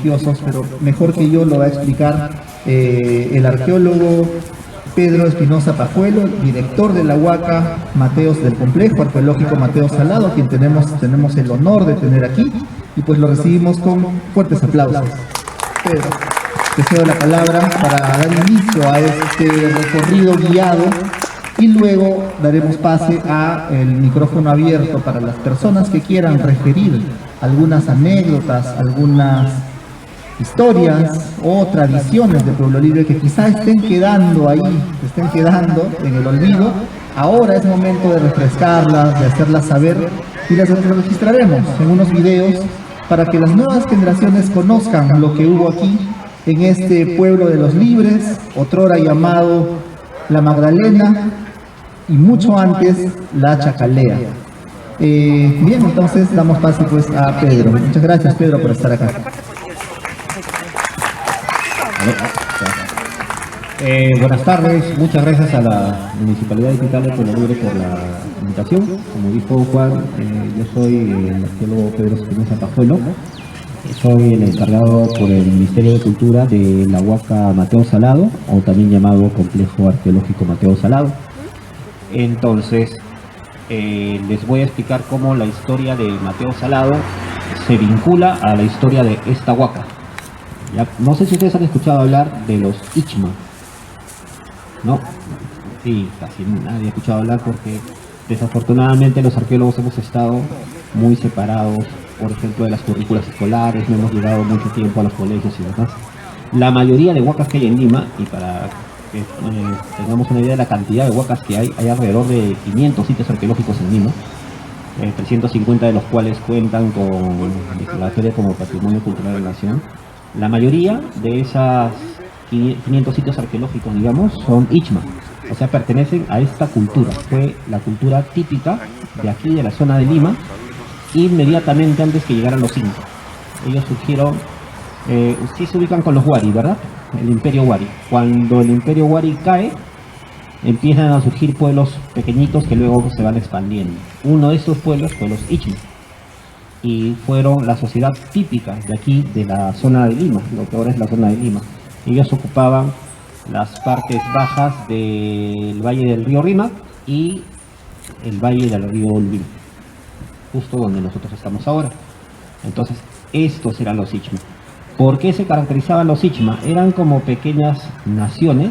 religiosos, pero mejor que yo lo va a explicar el arqueólogo Pedro Espinosa Pajuelo, director de la Huaca Mateos, del complejo arqueológico Mateos Salado, quien tenemos el honor de tener aquí, y pues lo recibimos con fuertes aplausos. Pedro, te cedo la palabra para dar inicio a este recorrido guiado y luego daremos pase a el micrófono abierto para las personas que quieran referir algunas anécdotas, algunas historias o tradiciones de Pueblo Libre que quizá estén quedando ahí, estén quedando en el olvido. Ahora es momento de refrescarlas, de hacerlas saber, y las registraremos en unos videos para que las nuevas generaciones conozcan lo que hubo aquí en este pueblo de los libres, otrora llamado La Magdalena y mucho antes La Chacalea. Bien, entonces damos paso pues a Pedro. Muchas gracias, Pedro, por estar acá. Buenas tardes, muchas gracias a la Municipalidad Digital de Pueblo Libre por la invitación. Como dijo Juan, yo soy el arqueólogo Pedro Espinosa Pajuelo. Soy el encargado por el Ministerio de Cultura de la Huaca Mateos Salado, o también llamado Complejo Arqueológico Mateos Salado. Entonces, les voy a explicar cómo la historia de Mateos Salado se vincula a la historia de esta huaca. Ya, no sé si ustedes han escuchado hablar de los Ichma. No, sí, casi nadie ha escuchado hablar porque desafortunadamente los arqueólogos hemos estado muy separados, por ejemplo, de las currículas escolares, no hemos llegado mucho tiempo a los colegios y demás. La mayoría de huacas que hay en Lima, y para que tengamos una idea de la cantidad de huacas que hay alrededor de 500 sitios arqueológicos en Lima, 350 de los cuales cuentan con declaratoria como Patrimonio Cultural de la Nación. La mayoría de esas 500 sitios arqueológicos, digamos, son Ichma, o sea, pertenecen a esta cultura. Fue la cultura típica de aquí, de la zona de Lima, inmediatamente antes que llegaran los incas. Ellos surgieron, sí se ubican con los Wari, ¿verdad? El Imperio Wari. Cuando el Imperio Wari cae, empiezan a surgir pueblos pequeñitos que luego se van expandiendo. Uno de estos pueblos fue los Ichma, y fueron la sociedad típica de aquí, de la zona de Lima, lo que ahora es la zona de Lima. Ellos ocupaban las partes bajas del valle del río Rímac y el valle del río Olvin, justo donde nosotros estamos ahora. Entonces, estos eran los Ichma. ¿Por qué se caracterizaban los Ichma? Eran como pequeñas naciones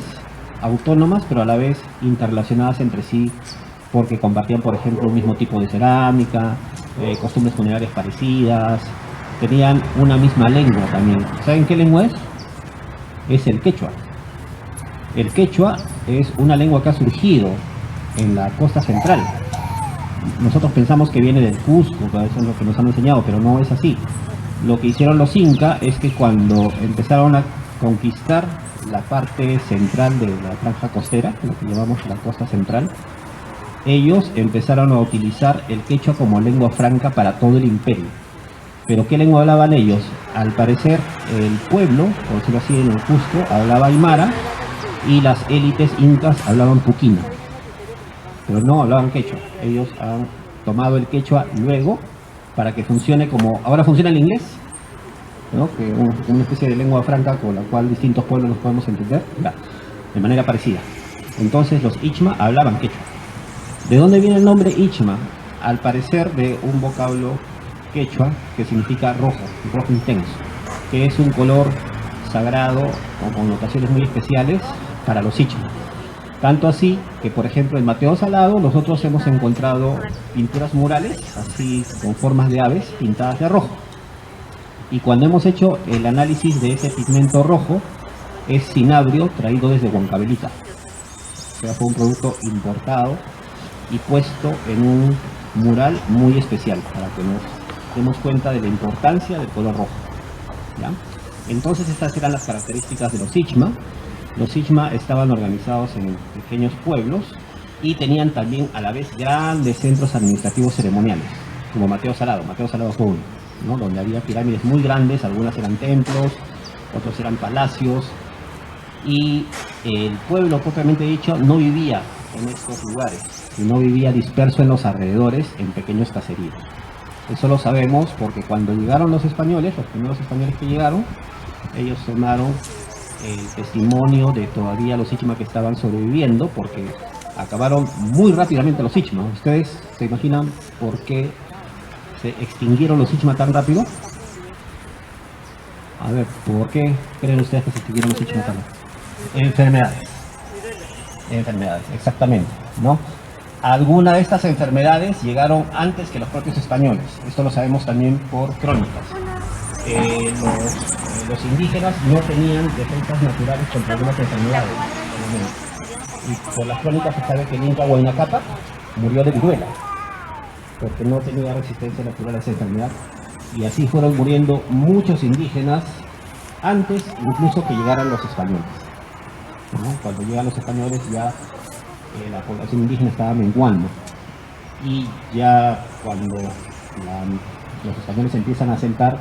autónomas, pero a la vez interrelacionadas entre sí, porque compartían, por ejemplo, un mismo tipo de cerámica, costumbres funerarias parecidas, tenían una misma lengua también. ¿Saben qué lengua es? Es el quechua. El quechua es una lengua que ha surgido en la costa central. Nosotros pensamos que viene del Cusco, que eso es lo que nos han enseñado, pero no es así. Lo que hicieron los incas es que cuando empezaron a conquistar la parte central de la franja costera, lo que llamamos la costa central, ellos empezaron a utilizar el quechua como lengua franca para todo el imperio. ¿Pero qué lengua hablaban ellos? Al parecer el pueblo, por decirlo así, en el Cusco, hablaba aymara y las élites incas hablaban puquina, pero no hablaban quechua. Ellos han tomado el quechua luego para que funcione como ahora funciona el inglés, ¿no? Que una especie de lengua franca con la cual distintos pueblos nos podemos entender, de manera parecida. Entonces los Ichma hablaban quechua. ¿De dónde viene el nombre Ichma? Al parecer de un vocablo quechua que significa rojo, rojo intenso, que es un color sagrado o con connotaciones muy especiales para los Ichma. Tanto así que, por ejemplo, en Mateos Salado nosotros hemos encontrado pinturas murales, así con formas de aves pintadas de rojo. Y cuando hemos hecho el análisis de ese pigmento rojo, es cinabrio traído desde Huancavelica. O sea, fue un producto importado y puesto en un mural muy especial para que nos demos cuenta de la importancia del color rojo, ¿ya? Entonces estas eran las características de los Ichma. Los Ichma estaban organizados en pequeños pueblos y tenían también a la vez grandes centros administrativos ceremoniales, como Mateos Salado fue uno, ¿no? Donde había pirámides muy grandes, algunas eran templos, otros eran palacios, y el pueblo propiamente dicho no vivía en estos lugares, sino vivía disperso en los alrededores en pequeños caseríos. Eso lo sabemos porque cuando llegaron los españoles, los primeros españoles que llegaron, ellos tomaron el testimonio de todavía los Ichima que estaban sobreviviendo, porque acabaron muy rápidamente los Ichima. ¿Ustedes se imaginan por qué se extinguieron los Ichima tan rápido? A ver, ¿por qué creen ustedes que se extinguieron los Ichima tan rápido? Enfermedades, exactamente, ¿no? Algunas de estas enfermedades llegaron antes que los propios españoles. Esto lo sabemos también por crónicas. Los indígenas no tenían defensas naturales contra algunas enfermedades. Y por las crónicas se sabe que el Inca Huayna Cápac murió de viruela, porque no tenía resistencia natural a esa enfermedad. Y así fueron muriendo muchos indígenas antes incluso que llegaran los españoles, ¿no? Cuando llegan los españoles ya la población indígena estaba menguando, y ya cuando los españoles empiezan a asentar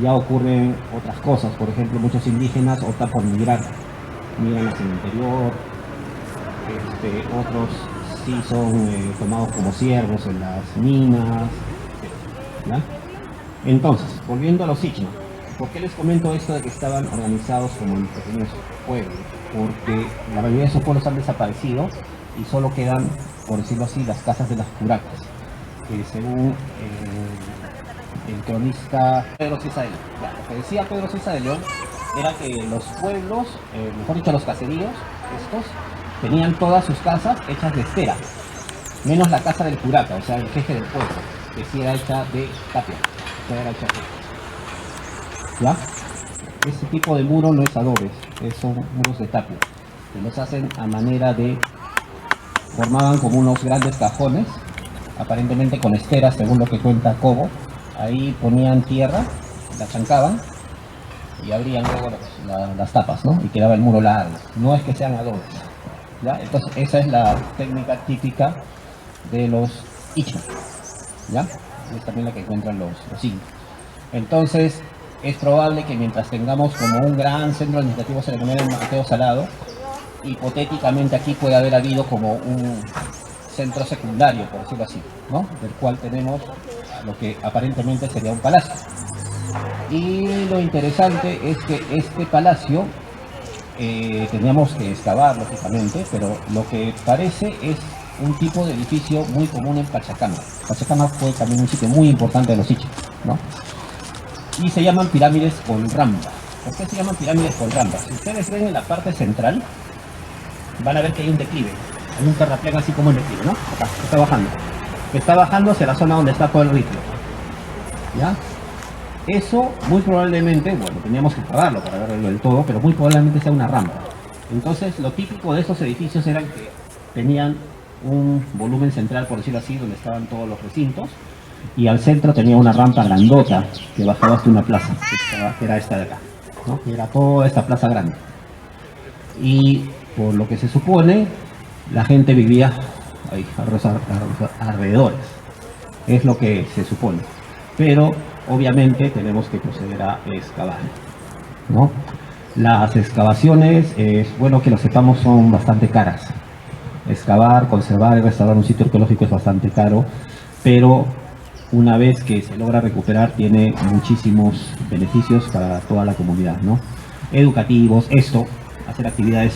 ya ocurren otras cosas. Por ejemplo, muchos indígenas optan por migran hacia el interior, otros sí son tomados como siervos en las minas, ¿ya? Entonces, volviendo a los Ichima, ¿por qué les comento esto de que estaban organizados como en pequeños pueblos? Porque la mayoría de esos pueblos han desaparecido y solo quedan, por decirlo así, las casas de las curacas, que según el cronista Pedro Cieza de León. Lo que decía Pedro Cieza de León era que los pueblos, mejor dicho los caseríos, estos, tenían todas sus casas hechas de estera, menos la casa del curaca, o sea, el jefe del pueblo, que sí era hecha de tapia, era hecha de... ¿Ya? Ese tipo de muro no es adobes, son muros de tapia, que los hacen a manera de... formaban como unos grandes cajones, aparentemente con esteras, según lo que cuenta Cobo. Ahí ponían tierra, la chancaban y abrían luego las tapas, ¿no? Y quedaba el muro largo. No es que sean adobes, ¿ya? Entonces esa es la técnica típica de los Ichima, ¿ya? Y es también la que encuentran los incas. Entonces es probable que mientras tengamos como un gran centro administrativo ceremonial en Mateo Salado, hipotéticamente aquí puede haber habido como un centro secundario, por decirlo así, ¿no? Del cual tenemos lo que aparentemente sería un palacio. Y lo interesante es que este palacio teníamos que excavar, lógicamente, pero lo que parece es un tipo de edificio muy común en Pachacama. Pachacama fue también un sitio muy importante de los Ichima, ¿no? Y se llaman pirámides Colramba. ¿Por qué se llaman pirámides Colramba? Si ustedes ven en la parte central, van a ver que hay un declive, hay un terraplén así como el declive, ¿no? Acá, está bajando hacia la zona donde está todo el ritmo, ¿ya? Eso muy probablemente, bueno, teníamos que pagarlo para verlo del todo, pero muy probablemente sea una rampa. Entonces lo típico de estos edificios era que tenían un volumen central, por decirlo así, donde estaban todos los recintos, y al centro tenía una rampa grandota que bajaba hasta una plaza, que era esta de acá, ¿no? Que era toda esta plaza grande. Y por lo que se supone, la gente vivía ahí, a los alrededores. Es lo que se supone. Pero obviamente tenemos que proceder a excavar, ¿no? Las excavaciones, es bueno que lo sepamos, son bastante caras. Excavar, conservar y restaurar un sitio arqueológico es bastante caro, pero una vez que se logra recuperar tiene muchísimos beneficios para toda la comunidad, ¿no? Educativos, hacer actividades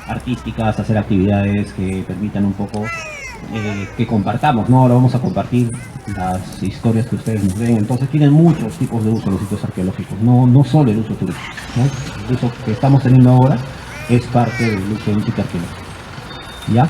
artísticas, hacer actividades que permitan un poco que compartamos, ¿no? Ahora vamos a compartir las historias que ustedes nos ven. Entonces tienen muchos tipos de uso los sitios arqueológicos, no solo el uso turístico, ¿no? El uso que estamos teniendo ahora es parte del uso de un sitio arqueológico, ¿ya?